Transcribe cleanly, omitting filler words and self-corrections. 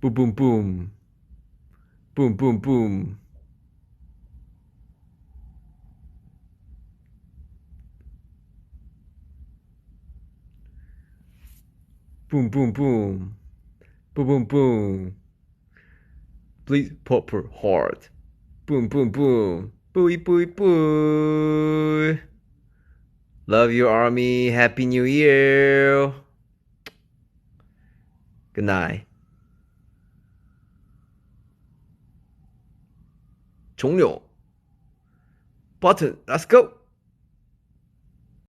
Boom, boom, boom. Boom, boom, boom. Boom, boom, boom. Boom, boom, boom. Please pop her hard. Boom, boom, boom. Booey, booey, boo. Love you, Army. Happy New Year. Good night. 종료. Button. Let's go.